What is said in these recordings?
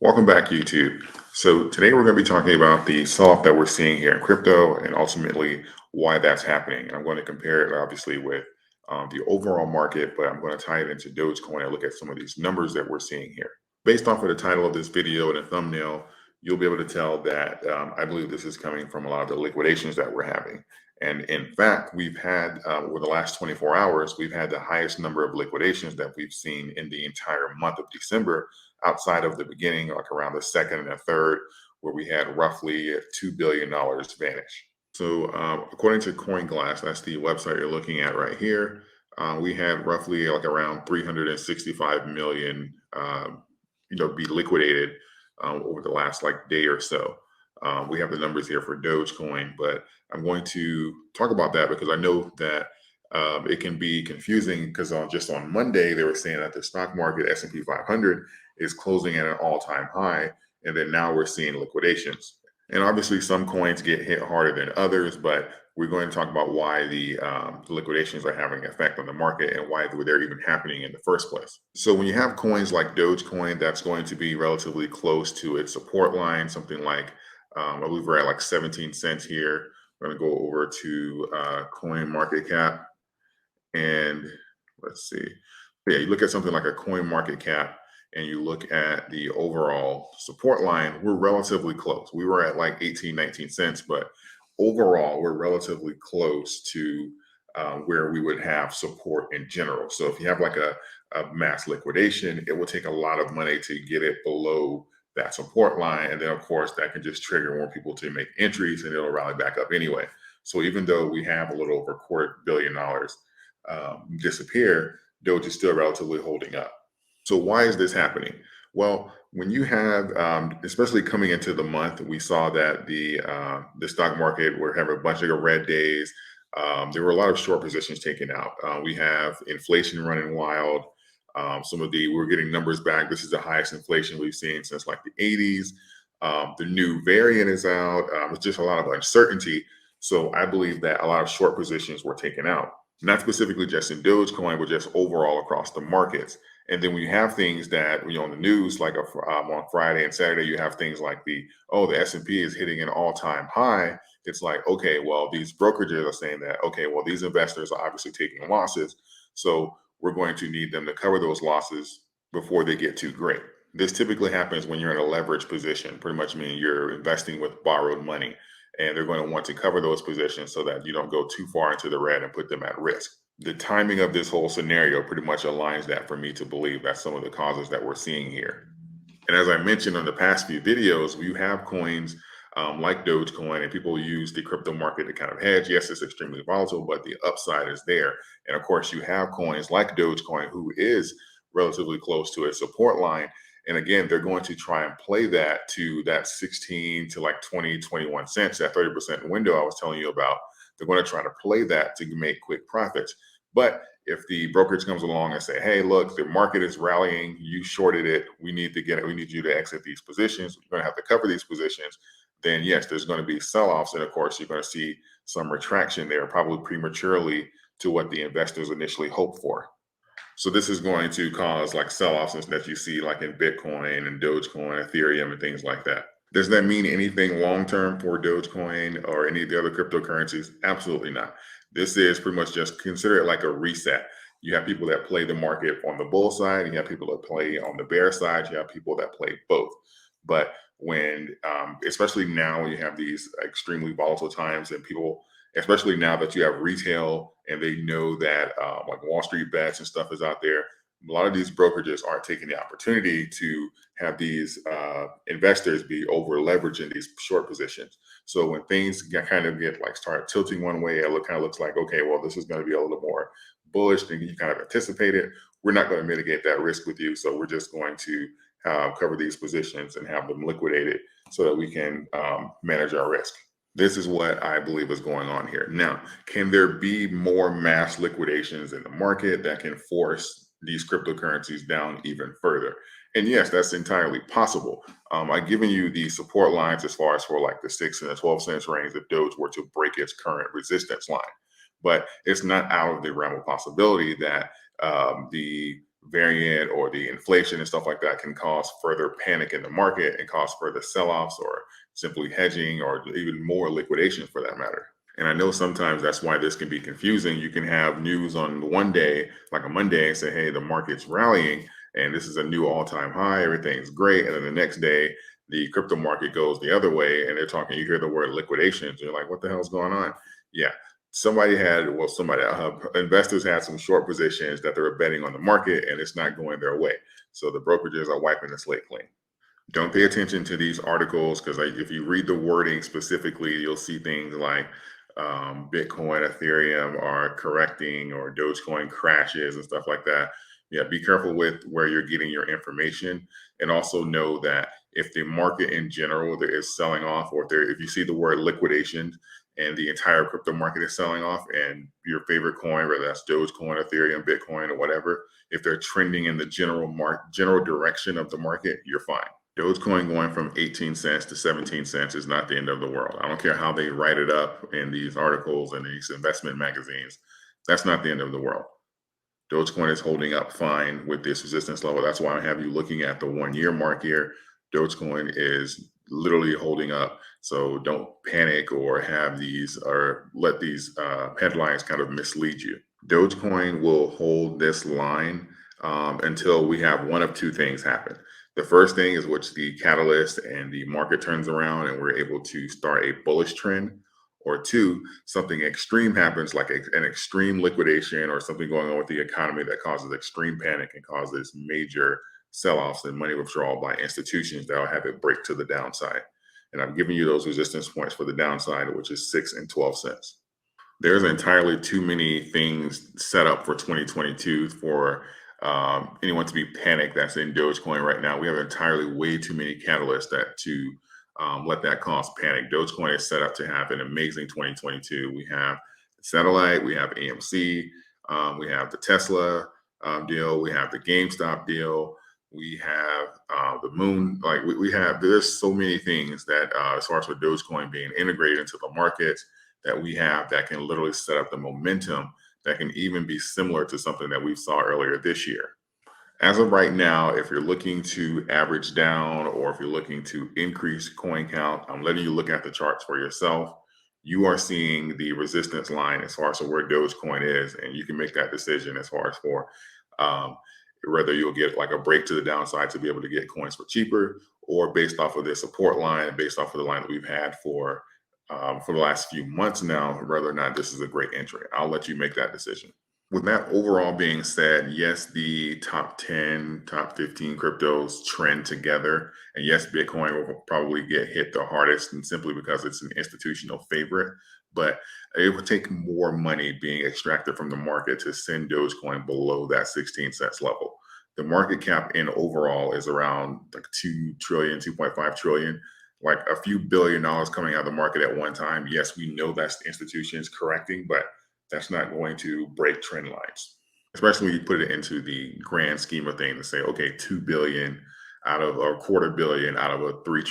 Welcome back, YouTube. So today we're going to be talking about the sell-off that we're seeing here in crypto and ultimately why that's happening. And I'm going to compare it obviously with the overall market, but I'm going to tie it into Dogecoin and look at some of these numbers that we're seeing here. Based off of the title of this video and the thumbnail, you'll be able to tell that I believe this is coming from a lot of the liquidations that we're having. And in fact, we've had over the last 24 hours, we've had the highest number of liquidations that we've seen in the entire month of December, outside of the beginning, like around the second and the third, where we had roughly $2 billion vanish. So according to CoinGlass, that's the website you're looking at right here, we had roughly like around 365 million, be liquidated over the last like day or so. We have the numbers here for Dogecoin, but I'm going to talk about that because I know that it can be confusing because just on Monday, they were saying that the stock market S&P 500 is closing at an all-time high. And then now we're seeing liquidations. And obviously some coins get hit harder than others, but we're going to talk about why the liquidations are having an effect on the market and why they're even happening in the first place. So when you have coins like Dogecoin, that's going to be relatively close to its support line, something like, I believe we're at like 17 cents here. We're going to go over to coin market cap. And let's see. Yeah, you look at something like a coin market cap and you look at the overall support line, we're relatively close. We were at like 18, 19 cents, but overall, we're relatively close to where we would have support in general. So if you have like a mass liquidation, it will take a lot of money to get it below that support line. And then, of course, that can just trigger more people to make entries and it'll rally back up anyway. So even though we have a little over $250 million disappear, Doge is still relatively holding up. So why is this happening? Well, when you have, especially coming into the month, we saw that the stock market were having a bunch of red days. There were a lot of short positions taken out. We have inflation running wild. We're getting numbers back. This is the highest inflation we've seen since like the 80s. The new variant is out. It's just a lot of uncertainty. So I believe that a lot of short positions were taken out, not specifically just in Dogecoin, but just overall across the markets. And then when you have things that, on the news, like on Friday and Saturday, you have things like the S&P is hitting an all-time high. It's like, okay, well, these brokerages are saying that, okay, well, these investors are obviously taking losses. So we're going to need them to cover those losses before they get too great. This typically happens when you're in a leverage position, pretty much meaning you're investing with borrowed money. And they're going to want to cover those positions so that you don't go too far into the red and put them at risk. The timing of this whole scenario pretty much aligns that for me to believe that's some of the causes that we're seeing here. And as I mentioned in the past few videos, you have coins like Dogecoin, and people use the crypto market to kind of hedge. Yes, it's extremely volatile, but the upside is there. And of course, you have coins like Dogecoin, who is relatively close to its support line. And again, they're going to try and play that to that 16 to like 20, 21 cents, that 30% window I was telling you about. They're going to try to play that to make quick profits. But if the brokerage comes along and say, hey, look, the market is rallying, you shorted it, we need to get it, we need you to exit these positions, you're going to have to cover these positions, then yes, there's going to be sell-offs. And of course, you're going to see some retraction there, probably prematurely to what the investors initially hoped for. So this is going to cause like sell-offs that you see like in Bitcoin and Dogecoin, Ethereum, and things like that. Does that mean anything long-term for Dogecoin or any of the other cryptocurrencies? Absolutely not. This is pretty much just consider it like a reset. You have people that play the market on the bull side, and you have people that play on the bear side. You have people that play both. But when, especially now, when you have these extremely volatile times, and people, especially now that you have retail and they know that like Wall Street bets and stuff is out there, a lot of these brokerages aren't taking the opportunity to have these investors be over leveraged in these short positions. So when things kind of get like start tilting one way, it kind of looks like, okay, well, this is going to be a little more bullish than you kind of anticipated. We're not going to mitigate that risk with you. So we're just going to cover these positions and have them liquidated so that we can manage our risk. This is what I believe is going on here. Now, can there be more mass liquidations in the market that can force these cryptocurrencies down even further? And yes, that's entirely possible. I've given you the support lines as far as for like the 6 and the 12 cents range if Doge were to break its current resistance line. But it's not out of the realm of possibility that the variant or the inflation and stuff like that can cause further panic in the market and cause further sell-offs or simply hedging or even more liquidation for that matter. And I know sometimes that's why this can be confusing. You can have news on one day, like a Monday, and say, hey, the market's rallying and this is a new all-time high, everything's great. And then the next day, the crypto market goes the other way and they're talking, you hear the word liquidations. You're like, what the hell's going on? Yeah. Investors had some short positions that they were betting on the market and it's not going their way. So the brokerages are wiping the slate clean. Don't pay attention to these articles because if you read the wording specifically, you'll see things like Bitcoin, Ethereum are correcting or Dogecoin crashes and stuff like that. Yeah, be careful with where you're getting your information, and also know that if the market in general there is selling off, or if you see the word liquidation and the entire crypto market is selling off, and your favorite coin, whether that's Dogecoin, Ethereum, Bitcoin, or whatever, if they're trending in the general direction of the market, you're fine. Dogecoin going from 18 cents to 17 cents is not the end of the world. I don't care how they write it up in these articles and these investment magazines. That's not the end of the world. Dogecoin is holding up fine with this resistance level. That's why I have you looking at the 1 year mark here. Dogecoin is literally holding up. So don't panic or let these headlines kind of mislead you. Dogecoin will hold this line until we have one of two things happen. The first thing is which the catalyst and the market turns around and we're able to start a bullish trend. Or two, something extreme happens like an extreme liquidation or something going on with the economy that causes extreme panic and causes major sell-offs and money withdrawal by institutions that will have it break to the downside. And I'm giving you those resistance points for the downside, which is 6 and 12 cents. There's entirely too many things set up for 2022 for anyone to be panicked that's in Dogecoin right now. We have entirely way too many catalysts to let that cause panic. Dogecoin is set up to have an amazing 2022. We have satellite, we have AMC, we have the Tesla deal, we have the GameStop deal, we have the moon. Like there's so many things that as far as with Dogecoin being integrated into the market that we have that can literally set up the momentum that can even be similar to something that we saw earlier this year. As of right now, if you're looking to average down or if you're looking to increase coin count, I'm letting you look at the charts for yourself. You are seeing the resistance line as far as where Dogecoin is, and you can make that decision as far as for whether you'll get like a break to the downside to be able to get coins for cheaper, or based off of the support line and based off of the line that we've had for the last few months now, whether or not this is a great entry. I'll let you make that decision. With that overall being said, yes, the top 10, top 15 cryptos trend together. And yes, Bitcoin will probably get hit the hardest, and simply because it's an institutional favorite. But it would take more money being extracted from the market to send Dogecoin below that 16 cents level. The market cap in overall is around like 2 trillion, 2.5 trillion, like a few $1 billion coming out of the market at one time. Yes, we know that's the institutions correcting, but that's not going to break trend lines, especially when you put it into the grand scheme of things and say, okay, 2 billion out of a quarter billion out of a $2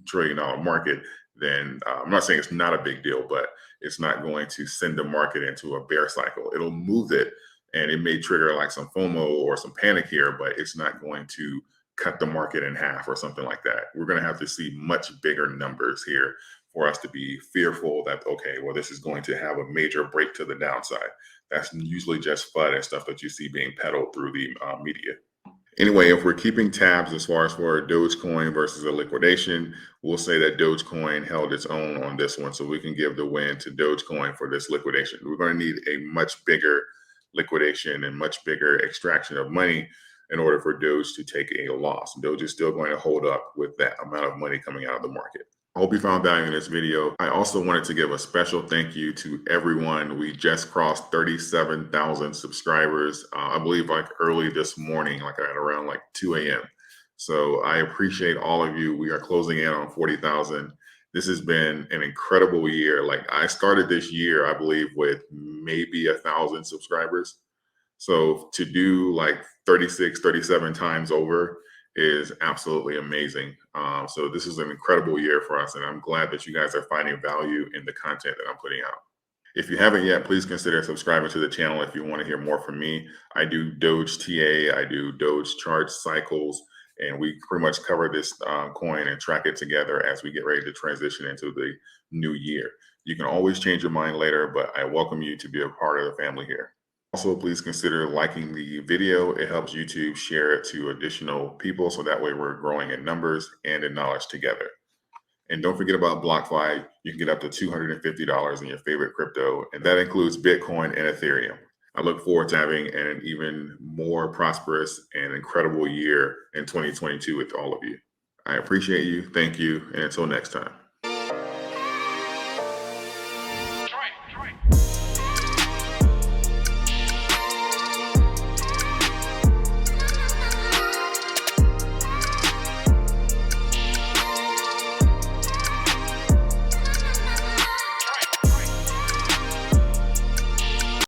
trillion market. Then I'm not saying it's not a big deal, but it's not going to send the market into a bear cycle. It'll move it, and it may trigger like some FOMO or some panic here, but it's not going to cut the market in half or something like that. We're going to have to see much bigger numbers here for us to be fearful that, okay, well, this is going to have a major break to the downside. That's usually just FUD and stuff that you see being peddled through the media. Anyway, if we're keeping tabs as far as for Dogecoin versus a liquidation, we'll say that Dogecoin held its own on this one. So we can give the win to Dogecoin for this liquidation. We're going to need a much bigger liquidation and much bigger extraction of money in order for Doge to take a loss. Doge is still going to hold up with that amount of money coming out of the market. I hope you found value in this video. I also wanted to give a special thank you to everyone. We just crossed 37,000 subscribers. I believe like early this morning, like at around like 2 a.m. So I appreciate all of you. We are closing in on 40,000. This has been an incredible year. Like I started this year, I believe, with maybe 1,000 subscribers. So to do like 36, 37 times over is absolutely amazing. So this is an incredible year for us, and I'm glad that you guys are finding value in the content that I'm putting out. If you haven't yet, please consider subscribing to the channel if you want to hear more from me. I do Doge TA, I do Doge charts, cycles, and we pretty much cover this coin and track it together as we get ready to transition into the new year. You can always change your mind later, but I welcome you to be a part of the family here. Also, please consider liking the video. It helps YouTube share it to additional people, so that way we're growing in numbers and in knowledge together. And don't forget about BlockFi. You can get up to $250 in your favorite crypto, and that includes Bitcoin and Ethereum. I look forward to having an even more prosperous and incredible year in 2022 with all of you. I appreciate you. Thank you. And until next time.